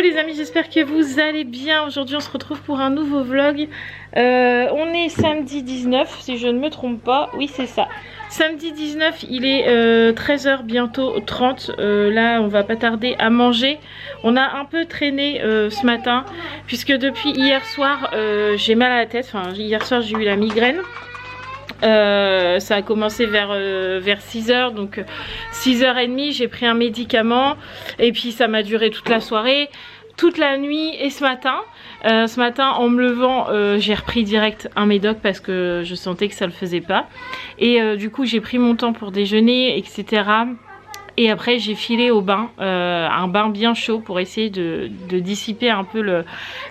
les amis, j'espère que vous allez bien. Aujourd'hui on se retrouve pour un nouveau vlog. On est samedi 19 si je ne me trompe pas. Oui c'est ça. Samedi 19, il est 13h bientôt 30. Là on va pas tarder à manger. On a un peu traîné ce matin puisque depuis hier soir j'ai mal à la tête. Enfin hier soir j'ai eu la migraine. Ça a commencé vers 6h, donc 6h30 j'ai pris un médicament et puis ça m'a duré toute la soirée, toute la nuit et ce matin. En me levant j'ai repris direct un médoc parce que je sentais que ça le faisait pas et du coup j'ai pris mon temps pour déjeuner etc. Et après j'ai filé au bain, un bain bien chaud pour essayer de dissiper un peu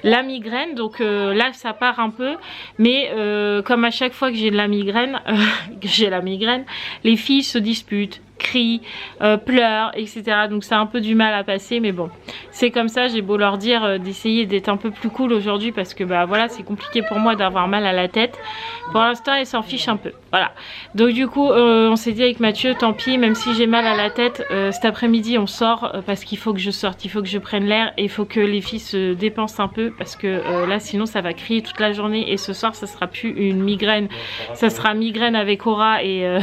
la migraine. Donc là ça part un peu, mais comme à chaque fois que j'ai de la migraine, les filles se disputent, crient, pleurent, etc. Donc c'est un peu du mal à passer, mais bon, c'est comme ça. J'ai beau leur dire d'essayer d'être un peu plus cool aujourd'hui parce que bah voilà, c'est compliqué pour moi d'avoir mal à la tête. Pour l'instant, elles s'en fichent un peu. Voilà. Donc du coup, on s'est dit avec Mathieu, tant pis, même si j'ai mal à la tête, cet après-midi on sort parce qu'il faut que je sorte, il faut que je prenne l'air et il faut que les filles se dépensent un peu parce que là sinon ça va crier toute la journée et ce soir ça sera plus une migraine, ça sera migraine avec aura et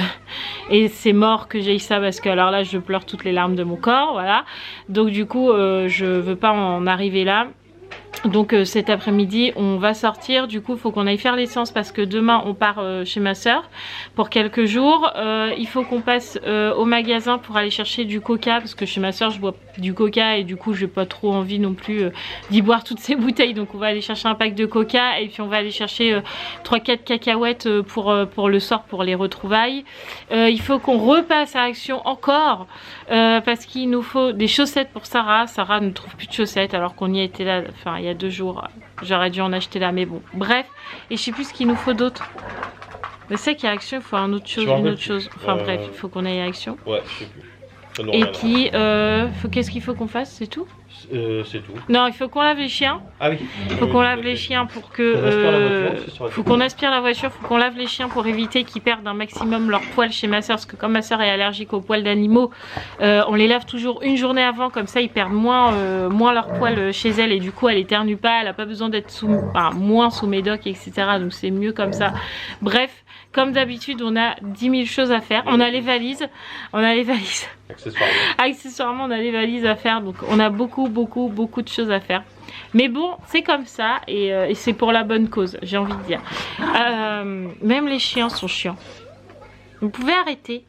c'est mort que j'ai ça parce que alors là je pleure toutes les larmes de mon corps, voilà. Donc du coup je veux pas en arriver là. Donc cet après-midi on va sortir, du coup il faut qu'on aille faire l'essence parce que demain on part chez ma soeur pour quelques jours. Il faut qu'on passe au magasin pour aller chercher du coca parce que chez ma soeur je bois du coca et du coup j'ai pas trop envie non plus d'y boire toutes ces bouteilles. Donc on va aller chercher un pack de coca et puis on va aller chercher 3-4 cacahuètes pour le soir pour les retrouvailles. Il faut qu'on repasse à Action encore parce qu'il nous faut des chaussettes pour Sarah. Sarah ne trouve plus de chaussettes alors qu'on y était là, enfin il y a 2 jours, j'aurais dû en acheter là, mais bon, bref. Et je sais plus ce qu'il nous faut d'autre. Mais c'est qu'il y a Action, il faut une autre chose. Enfin bref, il faut qu'on aille à Action. Ouais, je sais plus. Et puis, qu'est-ce qu'il faut qu'on fasse, c'est tout? C'est tout. Non, il faut qu'on lave les chiens. Ah oui. Il faut qu'on lave les chiens pour que... faut qu'on aspire la voiture, faut qu'on lave les chiens pour éviter qu'ils perdent un maximum leur poil chez ma soeur. Parce que comme ma soeur est allergique aux poils d'animaux, on les lave toujours une journée avant. Comme ça, ils perdent moins leur poil chez elle. Et du coup, elle éternue pas. Elle n'a pas besoin d'être moins sous médoc, etc. Donc c'est mieux comme ça. Bref. Comme d'habitude, on a 10 000 choses à faire. On a les valises. Accessoirement, on a les valises à faire. Donc, on a beaucoup de choses à faire. Mais bon, c'est comme ça. Et c'est pour la bonne cause, j'ai envie de dire. Même les chiens sont chiants. Vous pouvez arrêter.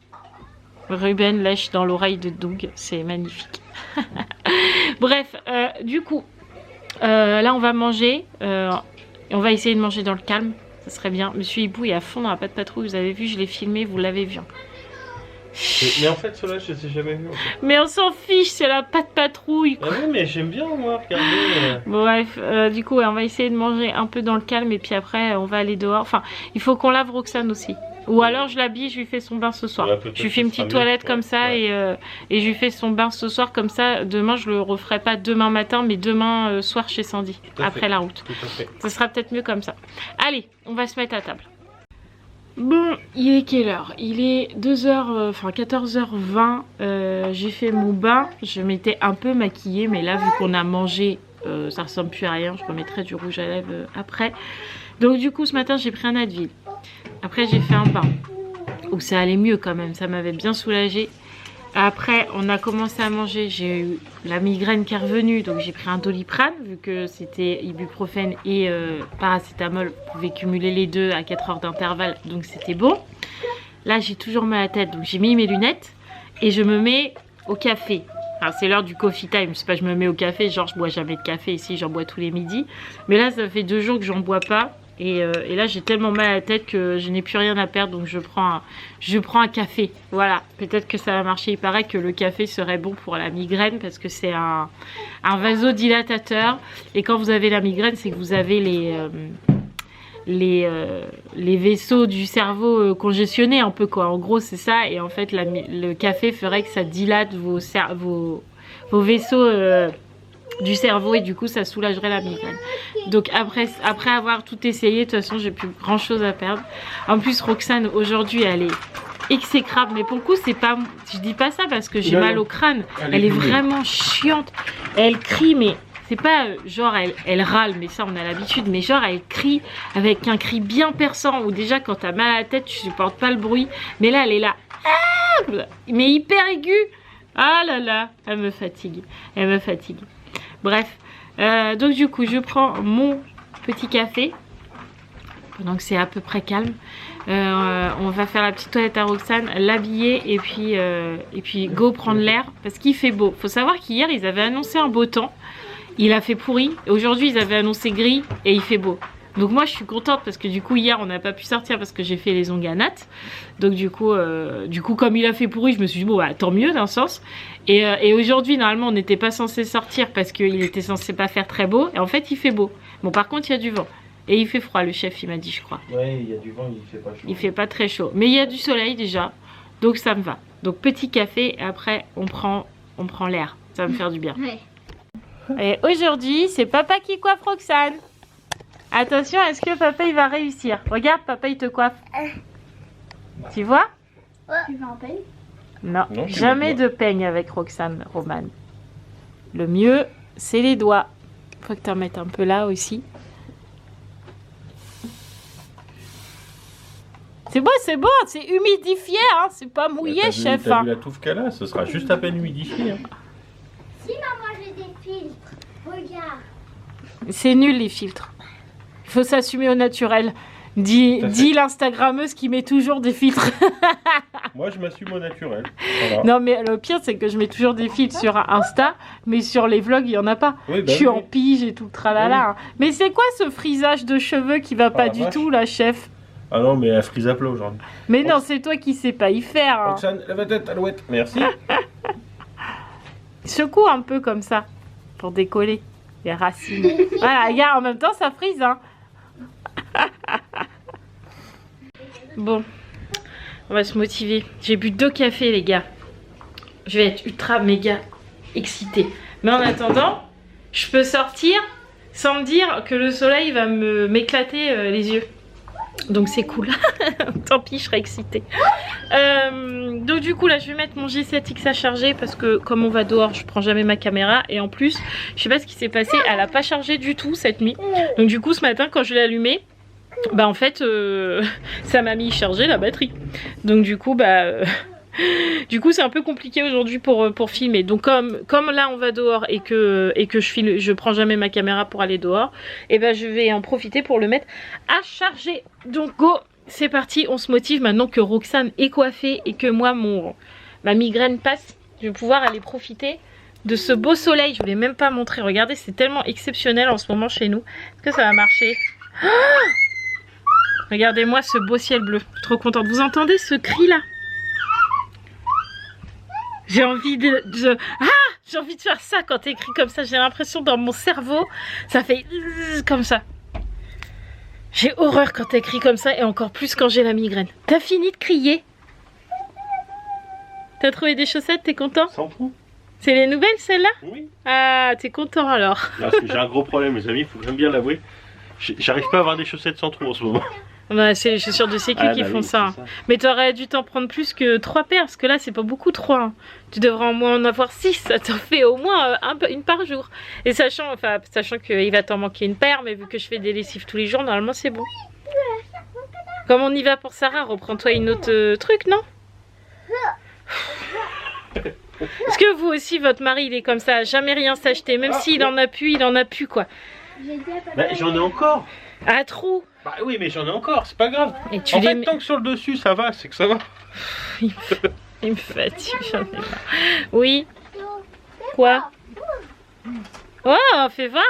Ruben lèche dans l'oreille de Doug. C'est magnifique. Bref, du coup, là, on va manger. Et on va essayer de manger dans le calme. Ça serait bien. Monsieur Hibou est à fond dans la patte patrouille. Vous avez vu, je l'ai filmé, vous l'avez vu. Mais en fait, cela, je ne les ai jamais vu. En fait. Mais on s'en fiche, c'est la patte patrouille. Ah oui, mais j'aime bien, moi, regarder. Bref, du coup, ouais, on va essayer de manger un peu dans le calme et puis après, on va aller dehors. Enfin, il faut qu'on lave Roxane aussi. Ou alors, je l'habille, je lui fais son bain ce soir. Ouais, je lui fais une petite toilette comme ça et je lui fais son bain ce soir comme ça. Demain, je le referai pas demain matin, mais demain soir chez Sandy, après la route. Tout à fait. Ça sera peut-être mieux comme ça. Allez, on va se mettre à table. Bon, il est quelle heure? Il est 14h20. J'ai fait mon bain. Je m'étais un peu maquillée, mais là, vu qu'on a mangé, ça ressemble plus à rien. Je remettrai du rouge à lèvres après. Donc du coup, ce matin, j'ai pris un Advil. Après, j'ai fait un bain. Où ça allait mieux quand même. Ça m'avait bien soulagée. Après, on a commencé à manger. J'ai eu la migraine qui est revenue. Donc, j'ai pris un Doliprane. Vu que c'était ibuprofène et paracétamol. On pouvait cumuler les deux à 4 heures d'intervalle. Donc, c'était bon. Là, j'ai toujours mal à la tête. Donc, j'ai mis mes lunettes. Et je me mets au café. Enfin, c'est l'heure du coffee time. C'est pas je me mets au café. Genre, je bois jamais de café. Ici, j'en bois tous les midis. Mais là, ça fait 2 jours que j'en bois pas. Et là j'ai tellement mal à la tête que je n'ai plus rien à perdre, donc je prends un café. Voilà, peut-être que ça va marcher. Il paraît que le café serait bon pour la migraine parce que c'est un vasodilatateur. Et quand vous avez la migraine, c'est que vous avez les vaisseaux du cerveau congestionnés un peu quoi. En gros c'est ça. Et en fait le café ferait que ça dilate vos vaisseaux du cerveau et du coup ça soulagerait la migraine. Donc après avoir tout essayé, de toute façon j'ai plus grand chose à perdre. En plus Roxane aujourd'hui elle est exécrable, mais pour le coup c'est pas, je dis pas ça parce que j'ai mal au crâne, elle est vraiment chiante, elle crie mais c'est pas genre elle râle, mais ça on a l'habitude, mais genre elle crie avec un cri bien perçant, où déjà quand t'as mal à la tête tu supportes pas le bruit, mais là elle est là, mais hyper aiguë. Ah là là, elle me fatigue, elle me fatigue. Bref, donc du coup je prends mon petit café pendant que c'est à peu près calme. On va faire la petite toilette à Roxane, l'habiller et puis go prendre l'air parce qu'il fait beau. Faut savoir qu'hier ils avaient annoncé un beau temps, il a fait pourri. Aujourd'hui ils avaient annoncé gris et il fait beau. Donc moi je suis contente parce que du coup hier on n'a pas pu sortir parce que j'ai fait les ongles à Nat. Donc du coup comme il a fait pourri, je me suis dit bon bah tant mieux d'un sens. Et aujourd'hui normalement on n'était pas censé sortir parce qu'il était censé pas faire très beau et en fait il fait beau. Bon par contre il y a du vent. Et il fait froid, le chef il m'a dit je crois. Ouais, il y a du vent, il fait pas chaud. Il fait pas très chaud. Mais il y a du soleil déjà. Donc ça me va. Donc petit café et après on prend l'air. Ça va me faire du bien. Ouais. Et aujourd'hui c'est papa qui coiffe Roxane. Attention, est-ce que papa il va réussir? Regarde, papa il te coiffe. Tu vois? Tu veux un peigne? Non, Non, je jamais mets de peigne avec Roxane, Romane. Le mieux c'est les doigts. Faut que tu en mettes un peu là aussi. C'est beau, c'est humidifié, hein, c'est pas mouillé, chef. T'as vu la touffe qu'elle a, ce sera juste à peine humidifié. Hein. Si maman j'ai des filtres, regarde. C'est nul les filtres. Il faut s'assumer au naturel. Dis l'Instagrammeuse qui met toujours des filtres. Moi je m'assume au naturel. Voilà. Non mais le pire c'est que je mets toujours des filtres sur Insta, mais sur les vlogs il y en a pas. Oui, bah je suis oui. en pige et tout le tralala. Oui. Mais c'est quoi ce frisage de cheveux qui va pas la du vache. tout là, chef? Ah non, mais elle frise à plat aujourd'hui. Mais non, c'est toi qui sais pas y faire. Hein. Roxane, lève la tête, alouette. Merci. Secoue un peu comme ça pour décoller les racines. Voilà, regarde, en même temps ça frise. Hein. Bon, on va se motiver. J'ai bu 2 cafés, les gars. Je vais être ultra méga excitée. Mais en attendant, je peux sortir sans me dire que le soleil va m'éclater les yeux. Donc c'est cool. Tant pis, je serai excitée. Donc du coup là je vais mettre mon G7X à charger parce que comme on va dehors je prends jamais ma caméra. Et en plus je sais pas ce qui s'est passé, elle a pas chargé du tout cette nuit. Donc du coup ce matin quand je l'ai allumée, bah en fait ça m'a mis charger la batterie. Donc du coup c'est un peu compliqué aujourd'hui pour filmer. Donc comme là on va dehors et que je prends jamais ma caméra pour aller dehors, et ben je vais en profiter pour le mettre à charger. Donc go, c'est parti, on se motive maintenant que Roxane est coiffée et que moi ma migraine passe. Je vais pouvoir aller profiter de ce beau soleil. Je ne vais même pas montrer, regardez, c'est tellement exceptionnel en ce moment chez nous. Est-ce que ça va marcher? Regardez-moi ce beau ciel bleu, je suis trop contente. Vous entendez ce cri là? J'ai envie j'ai envie de faire ça quand t'écris comme ça. J'ai l'impression dans mon cerveau, ça fait comme ça. J'ai horreur quand t'écris comme ça et encore plus quand j'ai la migraine. T'as fini de crier? T'as trouvé des chaussettes, t'es content? S'en fout. C'est les nouvelles celles-là? Oui. Ah, t'es content alors? Parce que j'ai un gros problème, mes amis, il faut quand même bien l'avouer. J'arrive pas à avoir des chaussettes sans trou en ce moment. Bah, c'est les chaussures de sécu qui font oui, ça. ça. Mais t'aurais dû t'en prendre plus que 3 paires parce que là c'est pas beaucoup 3. Hein. Tu devrais au moins en avoir 6, ça t'en fait au moins une par jour. Et sachant qu'il va t'en manquer une paire, mais vu que je fais des lessives tous les jours, normalement c'est bon. Comme on y va pour Sarah, reprends-toi une autre truc, non? Est-ce que vous aussi, votre mari il est comme ça, jamais rien s'acheter, même s'il en a plus, il en a plus quoi. Bah, j'en ai encore. À trou. Bah oui, mais j'en ai encore, c'est pas grave. Et tu En les fait, mets- tant que sur le dessus ça va, c'est que ça va. Il me fatigue, j'en ai marre. Oui. Quoi? Oh, fais voir.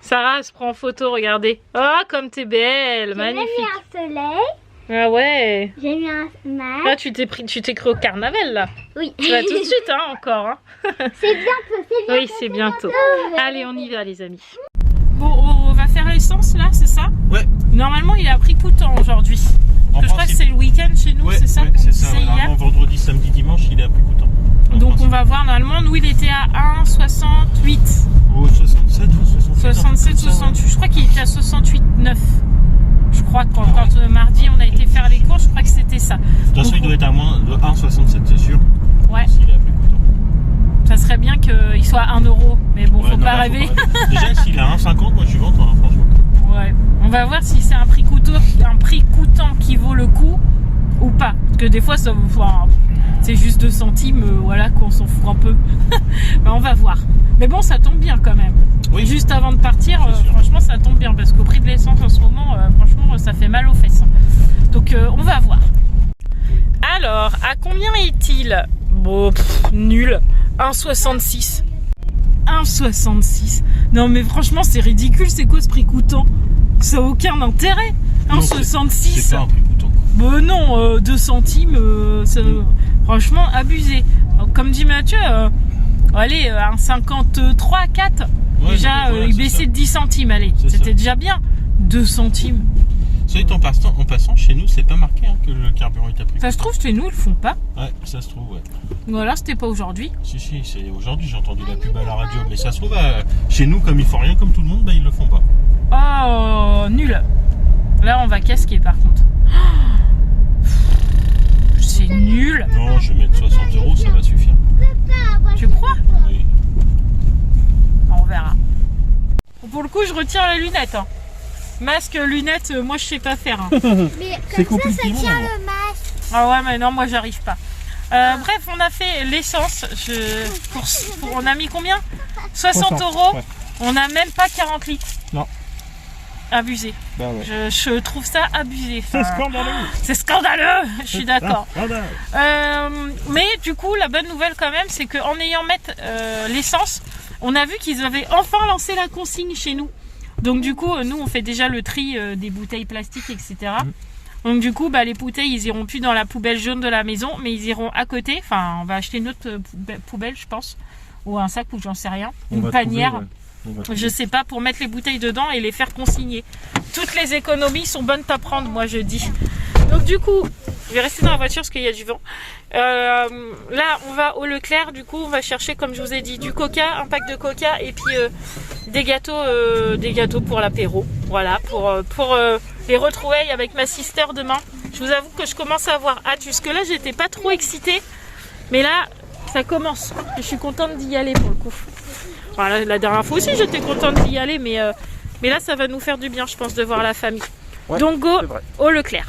Sarah elle se prend en photo, regardez. Oh, comme t'es belle, magnifique. J'ai mis un soleil, Ah ouais. j'ai mis un masque. Là, tu t'es cru au carnaval là. Oui. Tu vas tout de suite, hein, encore. Hein. C'est bientôt, c'est bientôt. Oui, c'est bientôt. bientôt. Allez, on y va, les amis. Bon, on va faire l'essence là, c'est ça? Ouais. Normalement, il a pris coûtant aujourd'hui. En Je crois que principe. c'est le week-end chez nous, c'est ça qu'on c'est ça. disait hier. Normalement, vendredi, samedi, dimanche, il est à plus coûtant. Donc on va voir, normalement, nous il était à 1,68. Ou 67 ou 68. 67, 68, je crois qu'il était à 68,9. Je crois que quand mardi on a été faire les courses, je crois que c'était ça. De toute façon, il doit être à moins de 1,67, c'est sûr. Ouais, S'il est à plus coûtant. ça serait bien qu'il soit soit 1 euro. Mais bon, Ouais, faut non, pas là, rêver. Déjà, s'il est à 1,50, moi je suis content, hein, franchement. Ouais. On va voir si c'est un prix coûtant qui vaut le coup ou pas. Parce que des fois, c'est juste 2 centimes, voilà, qu'on s'en fout un peu. Mais on va voir. Mais bon, ça tombe bien quand même. Oui. Juste avant de partir, franchement, ça tombe bien. Parce qu'au prix de l'essence en ce moment, franchement, ça fait mal aux fesses. Donc, on va voir. Alors, à combien est-il? Bon, nul. 1,66. 1,66. Non, mais franchement, c'est ridicule. C'est quoi ce prix coûtant? Ça n'a aucun intérêt. 1,66. C'est pas un prix coûtant. Bah non, 2 centimes, franchement, abusé. Donc, comme dit Mathieu, allez, 1,53, 4. Ouais, déjà, voilà, il baissait de 10 centimes, allez. C'était déjà bien. 2 centimes. Ça en passant, chez nous, c'est pas marqué hein, que le carburant est à prix. Ça se trouve, chez nous, ils le font pas. Ouais, ça se trouve, ouais. Ou alors, c'était pas aujourd'hui. Si, c'est aujourd'hui, j'ai entendu la pub à la radio. Mais ça se trouve, chez nous, comme ils font rien comme tout le monde, bah, ils le font pas. Oh, nul. Là, on va casquer, par contre. C'est nul. Non, je vais mettre 60 €, ça va suffire. Tu crois? Oui. On verra. Pour le coup, je retire les lunettes. Hein. Masque, lunettes, moi je sais pas faire. Hein. Mais C'est comme ça compliqué, tient non, le masque. Ah ouais, mais non, moi j'arrive pas. Bref, on a fait l'essence. On a mis combien? 60 €. Ouais. On n'a même pas 40 litres. Non. Abusé. Bah ouais. Je trouve ça abusé. C'est scandaleux. C'est scandaleux. Je suis d'accord. Scandaleux. Mais du coup, la bonne nouvelle quand même, c'est qu'en ayant mettre l'essence, on a vu qu'ils avaient enfin lancé la consigne chez nous. Donc du coup, nous, on fait déjà le tri des bouteilles plastiques, etc. Donc du coup, les bouteilles, ils iront plus dans la poubelle jaune de la maison, mais ils iront à côté. Enfin, on va acheter une autre poubelle, je pense, ou un sac, ou j'en sais rien, une panière. Je sais pas, pour mettre les bouteilles dedans et les faire consigner. Toutes les économies sont bonnes à prendre, moi je dis. Donc du coup, je vais rester dans la voiture parce qu'il y a du vent. Là, on va au Leclerc, du coup, on va chercher, comme je vous ai dit, du coca, un pack de coca et puis des gâteaux pour l'apéro. Voilà, pour les retrouvailles avec ma sister demain. Je vous avoue que je commence à avoir hâte. Jusque-là, j'étais pas trop excitée, mais là, ça commence. Je suis contente d'y aller pour le coup. Voilà, la dernière fois aussi, j'étais contente d'y aller, mais là, ça va nous faire du bien, je pense, de voir la famille. Ouais, donc, go au Leclerc.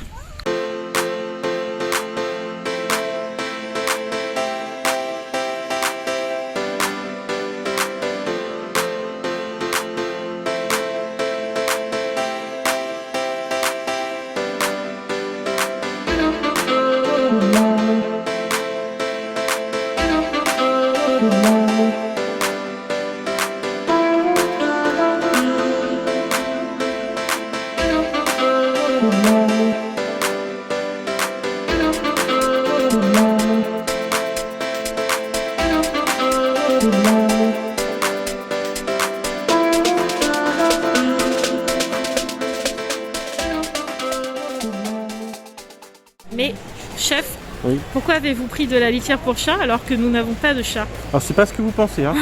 Mais, chef, oui. Pourquoi avez-vous pris de la litière pour chat alors que nous n'avons pas de chat? Alors c'est pas ce que vous pensez, hein.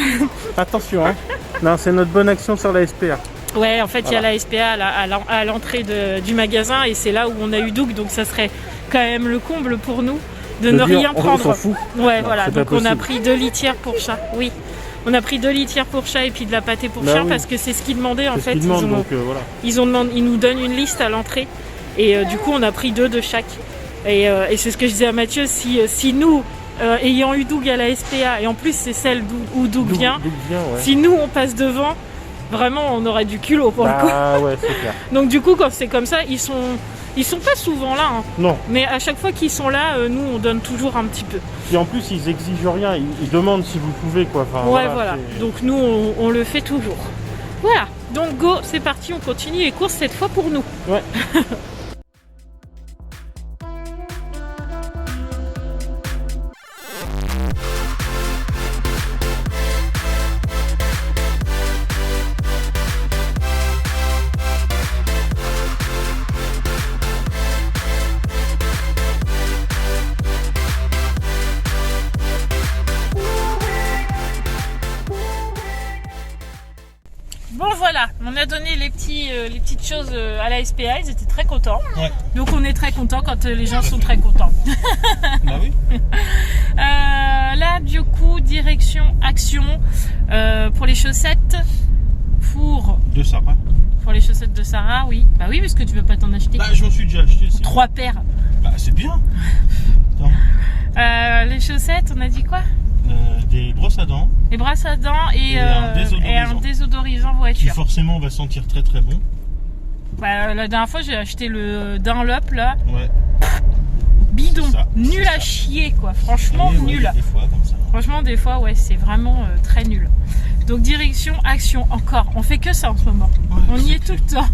Attention, hein. Non, c'est notre bonne action sur la SPA. Ouais, en fait, il y a la SPA à l'entrée du magasin et c'est là où on a eu Doug, donc ça serait quand même le comble pour nous de ne rien prendre. On s'en fout. Ouais, non, voilà, donc on a pris 2 litières pour chat, oui. On a pris 2 litières pour chat et puis de la pâtée pour chien, oui. Parce que c'est ce qu'ils demandaient en fait. Ils nous donnent une liste à l'entrée et du coup on a pris 2 de chaque. Et c'est ce que je disais à Mathieu, si nous, ayant eu Doug à la SPA, et en plus c'est celle où Doug vient, ouais. Si nous on passe devant, vraiment on aurait du culot pour le coup. Ah ouais, c'est clair. Donc du coup quand c'est comme ça, ils sont pas souvent là. Hein. Non. Mais à chaque fois qu'ils sont là, nous on donne toujours un petit peu. Et en plus ils exigent rien, ils demandent si vous pouvez quoi. Enfin, ouais voilà. Donc nous on le fait toujours. Voilà. Donc go, c'est parti, on continue les courses cette fois pour nous. Ouais. Bon voilà, on a donné les petites choses à la SPA, ils étaient très contents. Ouais. Donc on est très contents quand les gens sont très contents. Bah oui. là, du coup, direction Action pour les chaussettes. De Sarah. Pour les chaussettes de Sarah, oui. Bah oui, parce que tu veux pas t'en acheter. Bah, j'en suis déjà acheté. 3 paires. Bah, c'est bien. Les chaussettes, on a dit quoi? Des brosses à dents. Les brosses à dents et un désodorisant Qui voiture. forcément va sentir très très bon. Bah, la dernière fois, j'ai acheté le Dunlop là. Ouais. Bidon. Ça, nul à chier, quoi. Franchement, Et ouais, nul. des fois, comme ça. Franchement, des fois, ouais, c'est vraiment très nul. Donc, direction Action, encore. On fait que ça en ce moment. Ouais, on y est tout clair. le temps.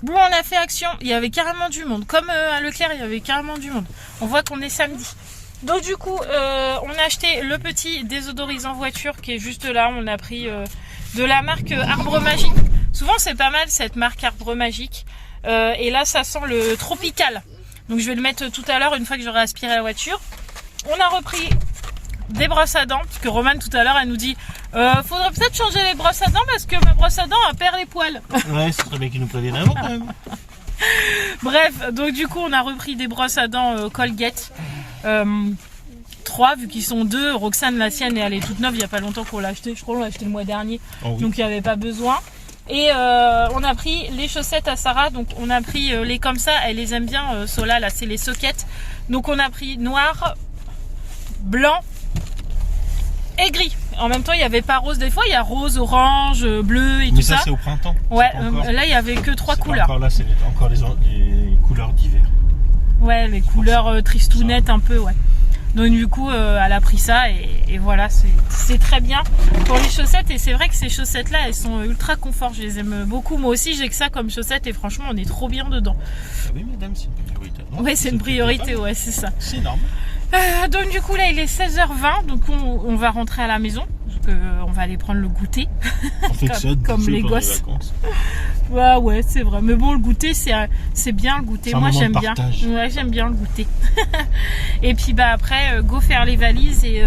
Bon, on a fait Action. Il y avait carrément du monde. Comme à Leclerc, il y avait carrément du monde. On voit qu'on est samedi. Donc, du coup, on a acheté le petit désodorisant voiture qui est juste là. On a pris de la marque Arbre Magique. Souvent, c'est pas mal cette marque Arbre Magique. Et là, ça sent le tropical. Donc, je vais le mettre tout à l'heure une fois que j'aurai aspiré la voiture. On a repris des brosses à dents, parce que Romane tout à l'heure elle nous dit faudrait peut-être changer les brosses à dents parce que ma brosse à dents elle perd les poils. Ouais, c'est très bien qu'ils nous préviennent avant quand même. Bref, donc du coup on a repris des brosses à dents Colgate 3 vu qu'ils sont 2. Roxane la sienne et elle est toute neuve, il n'y a pas longtemps qu'on l'a acheté, je crois qu'on l'a acheté le mois dernier. Oh oui. Donc il n'y avait pas besoin. Et on a pris les chaussettes à Sarah, donc on a pris les comme ça, elle les aime bien, Sola là c'est les sockets. Donc on a pris noir, blanc et gris. En même temps, il n'y avait pas rose. Des fois, il y a rose, orange, bleu et Mais tout ça, ça. c'est au printemps. Ouais, Encore- là, il n'y avait que 3 c'est couleurs. Encore là, c'est encore les couleurs d'hiver. Ouais, les couleurs tristounettes un peu, ouais. Donc du coup, elle a pris ça et voilà, c'est très bien pour les chaussettes. Et c'est vrai que ces chaussettes-là, elles sont ultra confort. Je les aime beaucoup. Moi aussi, j'ai que ça comme chaussettes et franchement, on est trop bien dedans. Ah oui, madame, c'est une priorité. Non, Ouais, c'est une priorité, ouais, c'est ça. C'est normal. Donc du coup là il est 16h20, donc on va rentrer à la maison, parce que on va aller prendre le goûter. On fait que ça de comme bouffer les pendant gosses. vacances. Ouais c'est vrai, mais bon le goûter c'est bien le goûter, C'est un moi moment j'aime de bien. partage. Ouais j'aime bien le goûter. Et puis bah après go faire les valises et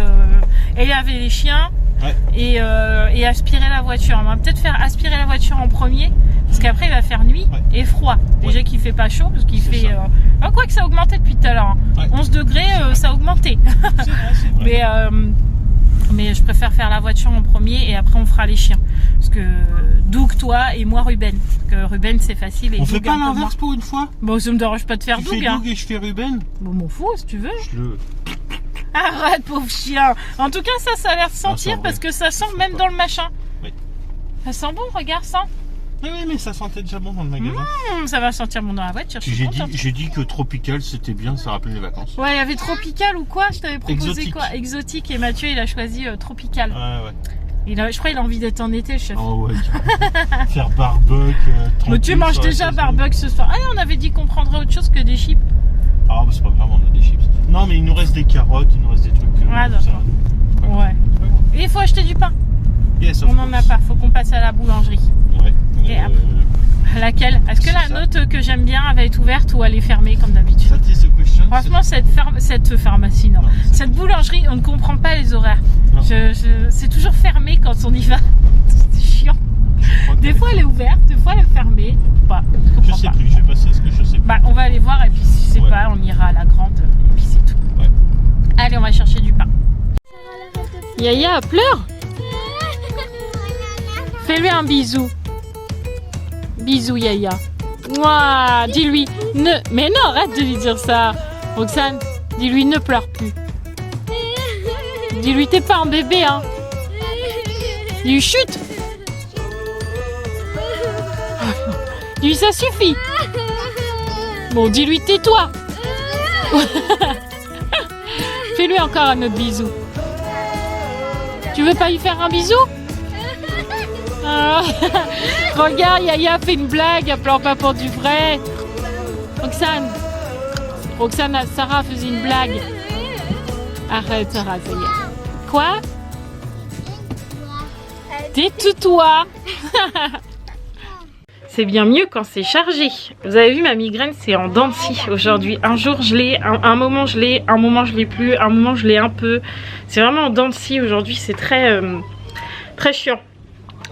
laver les chiens. Ouais. Et aspirer la voiture. On va peut-être faire aspirer la voiture en premier, parce qu'après il va faire nuit et froid. Déjà qu'il fait pas chaud, parce qu'il C'est fait... ça. quoi que ça a augmenté depuis tout à l'heure. Hein. Ouais. 11 degrés, ça a augmenté. C'est vrai. Mais je préfère faire la voiture en premier et après on fera les chiens. Parce que Doug, toi et moi Ruben. Parce que Ruben c'est facile et On Doug fait pas un peu moins. l'inverse pour une fois. Bon, ça me dérange pas de faire Tu Doug. fais Hein. Doug et je fais Ruben. Bon, m'en fous si tu veux. Je le... Arrête pauvre chien. En tout cas ça a l'air de sentir sent parce vrai. que ça sent Ça même sent dans le machin. Oui. Ça sent bon, regarde ça. Oui, mais ça sentait déjà bon dans le magasin. Ça va sentir bon dans la voiture, je suis contente. J'ai dit que tropical c'était bien, ça rappelait les vacances. Ouais, il y avait tropical ou quoi? Je t'avais proposé Exotique. quoi? Exotique. Et Mathieu il a choisi tropical. Ouais. Je crois qu'il a envie d'être en été le chef. Oh ouais, faire barbecue. Mathieu mange déjà barbecue ce soir. Ah on avait dit qu'on prendrait autre chose que des chips. Ah bah c'est pas grave, on a des chips. Non mais il nous reste des carottes, il nous reste des trucs. Ah, tout ça. d'accord. Ouais. Et il faut acheter du pain. Yes, of On n'en a course. pas, faut qu'on passe à la boulangerie. Ouais. Et après Laquelle? Est-ce que C'est la ça. nôtre que j'aime bien elle va être ouverte ou elle est fermée comme d'habitude? That is the question. Franchement, cette pharmacie, non. Non, c'est- Cette boulangerie, on ne comprend pas les horaires. Non. C'est toujours fermé quand on y va. C'est chiant. Je crois Des qu'elle fois, elle est ouverte, des fois, elle est fermée. Pas. Je comprends sais pas. plus, je vais passer à ce que je sais plus. Bah, on va aller voir et puis si c'est Ouais. pas, on ira à la grande et puis c'est tout. Ouais. Allez, on va chercher du pain. Yaya pleure. Fais-lui un bisou. Bisou Yaya. Mouah, dis-lui ne. Mais non, arrête de lui dire ça. Roxane, dis-lui ne pleure plus. Dis-lui t'es pas un bébé hein. Dis-lui chute. Dis-lui ça suffit. Bon, dis-lui tais-toi. Fais-lui encore un autre bisou. Tu veux pas lui faire un bisou? Ah. Regarde, Yaya fait une blague, elle pleure pas pour du vrai. Roxane, Sarah faisait une blague. Arrête Sarah, ça y est. Quoi? Tais-toi. C'est bien mieux quand c'est chargé. Vous avez vu ma migraine, c'est en dents de scie aujourd'hui. Un jour je l'ai, un moment je l'ai, un moment je l'ai plus, un moment je l'ai un peu. C'est vraiment en dents de scie aujourd'hui, c'est très chiant.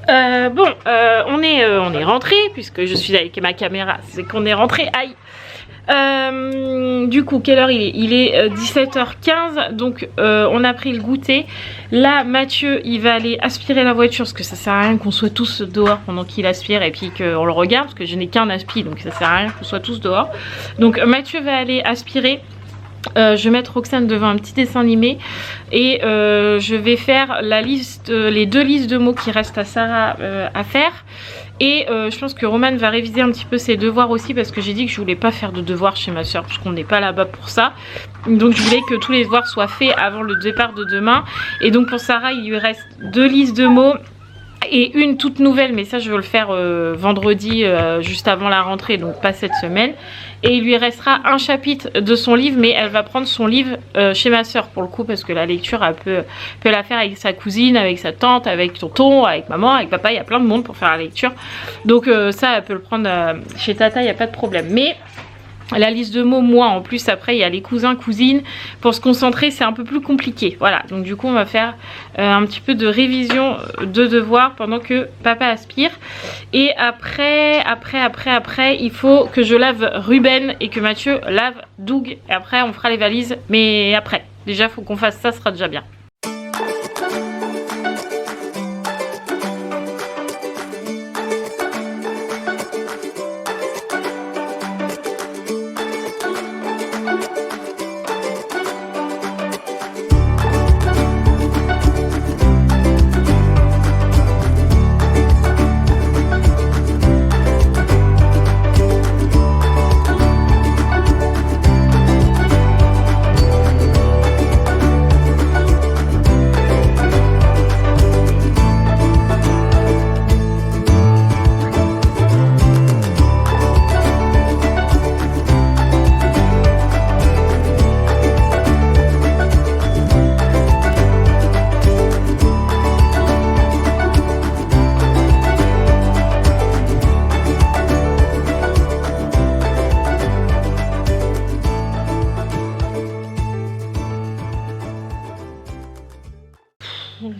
On est rentré puisque je suis avec ma caméra, c'est qu'on est rentré. Aïe. Du coup, quelle heure il est 17h15, donc on a pris le goûter. Là, Mathieu, il va aller aspirer la voiture parce que ça sert à rien qu'on soit tous dehors pendant qu'il aspire et puis qu'on le regarde parce que je n'ai qu'un aspi, donc ça sert à rien qu'on soit tous dehors. Donc Mathieu va aller aspirer. Je vais mettre Roxane devant un petit dessin animé et je vais faire la liste, les 2 listes de mots qui restent à Sarah à faire. Et je pense que Roman va réviser un petit peu ses devoirs aussi parce que j'ai dit que je voulais pas faire de devoirs chez ma soeur parce qu'on n'est pas là-bas pour ça. Donc je voulais que tous les devoirs soient faits avant le départ de demain. Et donc pour Sarah, il lui reste 2 listes de mots et une toute nouvelle, mais ça je veux le faire vendredi juste avant la rentrée, donc pas cette semaine. Et il lui restera un chapitre de son livre, mais elle va prendre son livre chez ma soeur pour le coup, parce que la lecture elle peut la faire avec sa cousine, avec sa tante, avec tonton, avec maman, avec papa, il y a plein de monde pour faire la lecture. Donc ça elle peut le prendre chez Tata, il n'y a pas de problème. Mais la liste de mots, moi en plus après il y a les cousins, cousines, pour se concentrer c'est un peu plus compliqué. Voilà, donc du coup on va faire un petit peu de révision de devoirs pendant que papa aspire. Et après il faut que je lave Ruben et que Mathieu lave Doug. Et après on fera les valises, mais après déjà faut qu'on fasse ça, ce sera déjà bien.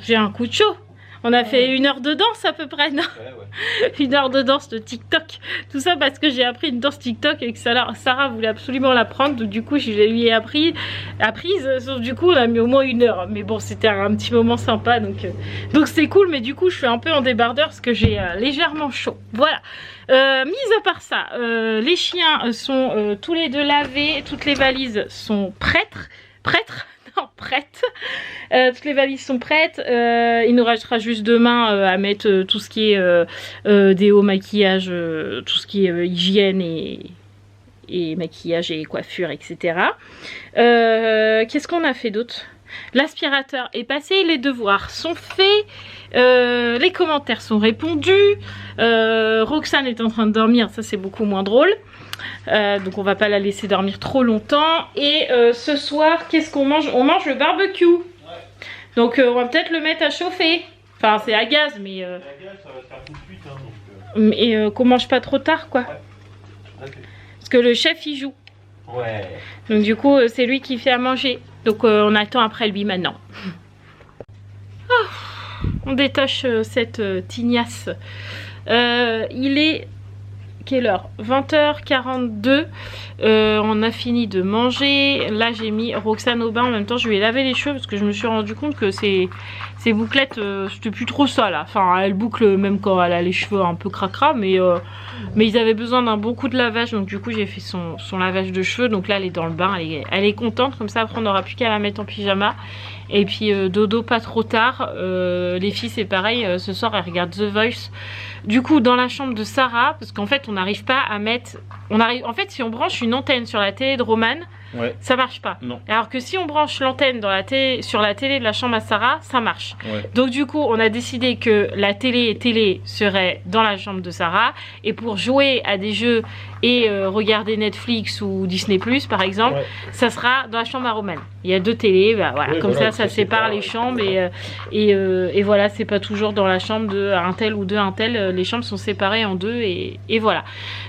J'ai un coup de chaud. On a fait 1 heure de danse à peu près, non? Ouais. 1 heure de danse de TikTok. Tout ça parce que j'ai appris une danse TikTok et que Sarah voulait absolument l'apprendre. Donc du coup, je lui ai apprise. Sauf du coup, on a mis au moins 1 heure. Mais bon, c'était un petit moment sympa. Donc c'est cool. Mais du coup, je suis un peu en débardeur parce que j'ai légèrement chaud. Voilà. Mis à part ça, les chiens sont tous les 2 lavés. Toutes les valises sont prêtes. Toutes les valises sont prêtes. Il nous restera juste demain à mettre tout ce qui est déo, maquillage, tout ce qui est hygiène et maquillage et coiffure, etc. Qu'est-ce qu'on a fait d'autre? L'aspirateur est passé, les devoirs sont faits, les commentaires sont répondus, Roxane est en train de dormir, ça c'est beaucoup moins drôle. Donc on va pas la laisser dormir trop longtemps. Et ce soir, qu'est-ce qu'on mange? On mange le barbecue. Ouais. Donc on va peut-être le mettre à chauffer. Enfin c'est à gaz, mais à gaz, ça va se faire tout de suite, hein, donc, mais qu'on mange pas trop tard quoi. Ouais. Okay. Parce que le chef il joue. Ouais. Donc du coup c'est lui qui fait à manger. Donc on attend après lui maintenant. Oh, on détache cette tignasse. Il est quelle heure? 20h42. On a fini de manger. Là j'ai mis Roxane au bain. En même temps je lui ai lavé les cheveux parce que je me suis rendu compte que ces bouclettes c'était plus trop ça là. Enfin elle boucle même quand elle a les cheveux un peu cracra, mais ils avaient besoin d'un bon coup de lavage. Donc du coup j'ai fait son lavage de cheveux. Donc là elle est dans le bain, elle est contente. Comme ça après on n'aura plus qu'à la mettre en pyjama. Et puis dodo pas trop tard. Les filles c'est pareil, ce soir elles regardent The Voice. Du coup dans la chambre de Sarah, parce qu'en fait on n'arrive pas à mettre... En fait si on branche une antenne sur la télé de Roman, ouais, ça marche pas. Non. Alors que si on branche l'antenne sur la télé de la chambre à Sarah, ça marche. Ouais. Donc du coup on a décidé que la télé serait dans la chambre de Sarah. Et pour jouer à des jeux et regarder Netflix ou Disney+, par exemple, ouais, ça sera dans la chambre à Roman. Il y a 2 télés, bah, voilà. Oui, Comme voilà, ça sépare les chambres et voilà, c'est pas toujours dans la chambre de un tel ou de un tel. Les chambres sont séparées en 2 et voilà.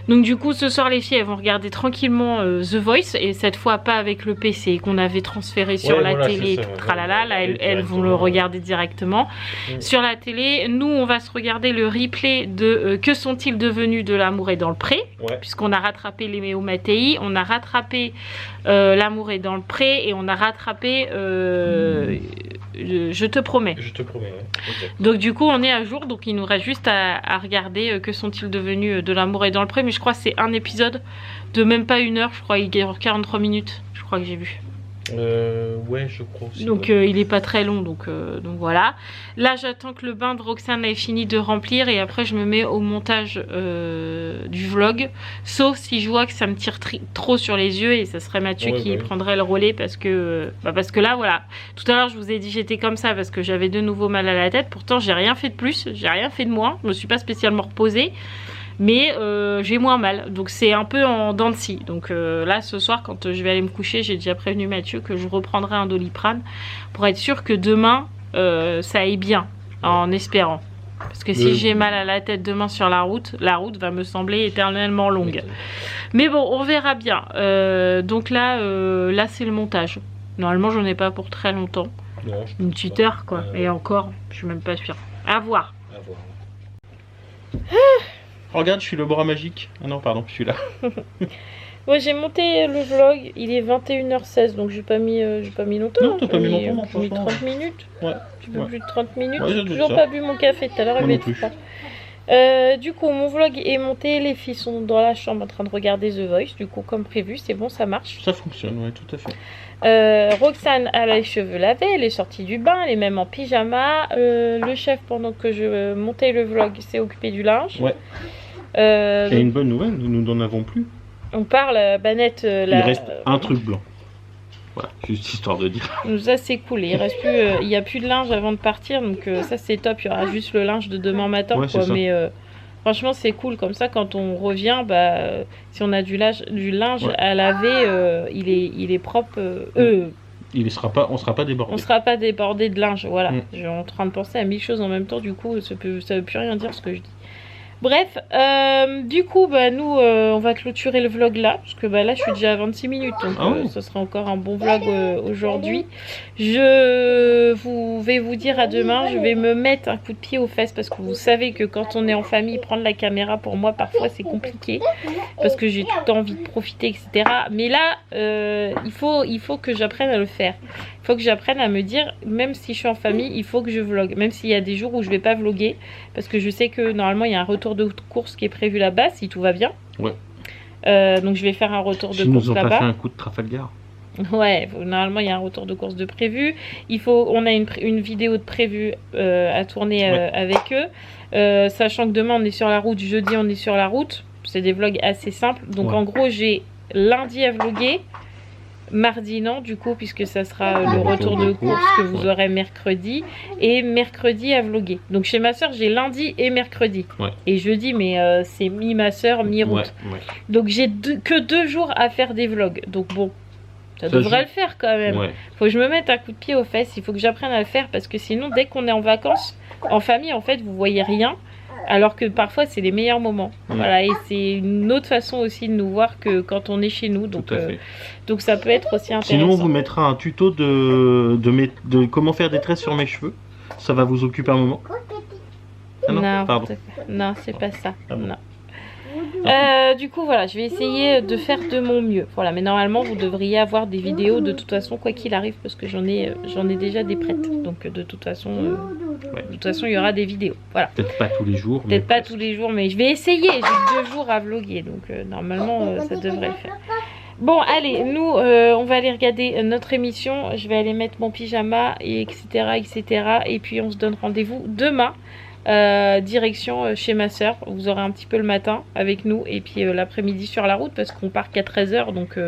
Donc du coup, ce soir, les filles, elles vont regarder tranquillement The Voice et cette fois pas avec le PC qu'on avait transféré sur la télé. Tralala, là, elles vont le regarder directement. Sur la télé, nous, on va se regarder le replay de Que sont-ils devenus de l'amour est dans le pré, puisqu'on a rattrapé les Méo Mattei, on a rattrapé L'amour est dans le pré et on a rattrapé Je te promets. Je te promets, okay. Donc du coup on est à jour, donc il nous reste juste à regarder Que sont-ils devenus de l'amour est dans le pré, mais je crois que c'est un épisode de même pas 1 heure, je crois, il dure 43 minutes, je crois que j'ai vu. Ouais, je crois aussi. Donc il est pas très long, donc voilà. Là j'attends que le bain de Roxane ait fini de remplir et après je me mets au montage du vlog, sauf si je vois que ça me tire trop sur les yeux et ça serait Mathieu qui prendrait le relais parce que là voilà, tout à l'heure je vous ai dit j'étais comme ça parce que j'avais de nouveau mal à la tête, pourtant j'ai rien fait de plus, j'ai rien fait de moins, je me suis pas spécialement reposée. Mais j'ai moins mal, donc c'est un peu en dents de scie. Donc là ce soir quand je vais aller me coucher, j'ai déjà prévenu Mathieu que je reprendrai un Doliprane pour être sûr que demain ça aille bien, en espérant. Parce que si j'ai mal à la tête demain sur la route va me sembler éternellement longue. Mais bon, on verra bien. Donc là c'est le montage. Normalement j'en ai pas pour très longtemps. Non, une petite heure quoi, et encore, je suis même pas sûre. À voir. À voir. Regarde, je suis le bras magique. Ah non, pardon, je suis là. Ouais, j'ai monté le vlog, il est 21h16, donc j'ai pas mis longtemps. Non, t'as pas mis longtemps, j'ai mis 30 minutes. Ouais. Un petit peu plus de 30 minutes. Ouais, j'ai toujours pas bu mon café tout à l'heure, non plus. Du coup, mon vlog est monté, les filles sont dans la chambre en train de regarder The Voice, du coup, comme prévu, c'est bon, ça marche. Ça fonctionne, ouais, tout à fait. Roxane a les cheveux lavés, elle est sortie du bain, elle est même en pyjama. Le chef, pendant que je montais le vlog, s'est occupé du linge. Ouais. Et une bonne nouvelle, nous n'en avons plus. On parle, Banette. Il reste un truc blanc. Voilà, juste histoire de dire. Ça c'est cool, il reste plus, il n'y a plus de linge avant de partir, donc ça c'est top. Il y aura juste le linge de demain matin, ouais, quoi. Mais franchement c'est cool, comme ça quand on revient, si on a du linge à laver, il est propre. On sera pas débordé. On sera pas débordé de linge, voilà. Je suis en train de penser à 1000 choses en même temps, du coup ça veut plus rien dire ce que je dis. Bref, du coup, nous, on va clôturer le vlog là, parce que là, je suis déjà à 26 minutes, donc ce sera encore un bon vlog aujourd'hui. Je vais vous dire à demain, je vais me mettre un coup de pied aux fesses, parce que vous savez que quand on est en famille, prendre la caméra, pour moi, parfois, c'est compliqué, parce que j'ai tout le temps envie de profiter, etc. Mais là, il faut que j'apprenne à le faire. Il faut que j'apprenne à me dire, même si je suis en famille, il faut que je vlogue. Même s'il y a des jours où je vais pas vloguer, parce que je sais que normalement il y a un retour de course qui est prévu là-bas, si tout va bien. Ouais. Donc je vais faire un retour de course là-bas. Ils nous ont pas fait un coup de Trafalgar. Ouais, normalement il y a un retour de course de prévu. On a une vidéo de prévu à tourner avec eux. Sachant que demain on est sur la route, jeudi on est sur la route. C'est des vlogs assez simples. Donc en gros j'ai lundi à vloguer. Mardi non du coup, puisque ça sera le retour de course que vous aurez mercredi, et mercredi à vloguer. Donc chez ma soeur j'ai lundi et mercredi et jeudi, mais c'est mi-ma soeur mi-route. Donc j'ai que 2 jours à faire des vlogs, donc bon, ça devrait le faire quand même. Faut que je me mette un coup de pied aux fesses, il faut que j'apprenne à le faire, parce que sinon dès qu'on est en vacances en famille, en fait vous voyez rien, alors que parfois c'est les meilleurs moments. Voilà, et c'est une autre façon aussi de nous voir que quand on est chez nous, donc ça peut être aussi intéressant. Sinon on vous mettra un tuto de comment faire des tresses sur mes cheveux, ça va vous occuper un moment. Ah non, pardon. Non, c'est pas ça. Non. Du coup voilà, je vais essayer de faire de mon mieux. Voilà, mais normalement vous devriez avoir des vidéos de toute façon, quoi qu'il arrive, parce que j'en ai déjà des prêtes. Donc de toute façon il y aura des vidéos. Voilà. Peut-être pas tous les jours. Peut-être pas tous les jours, mais je vais essayer. J'ai 2 jours à vloguer, donc normalement ça devrait le faire. Bon, allez, nous, on va aller regarder notre émission. Je vais aller mettre mon pyjama, et etc. Et puis on se donne rendez-vous demain. Direction chez ma soeur, vous aurez un petit peu le matin avec nous, et puis l'après-midi sur la route, parce qu'on part qu'à 13h, donc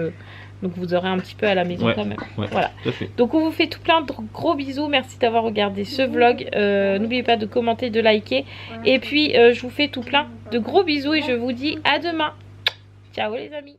vous aurez un petit peu à la maison quand même. Voilà. Donc on vous fait tout plein de gros bisous, merci d'avoir regardé ce vlog, n'oubliez pas de commenter, de liker, et puis je vous fais tout plein de gros bisous et je vous dis à demain. Ciao les amis.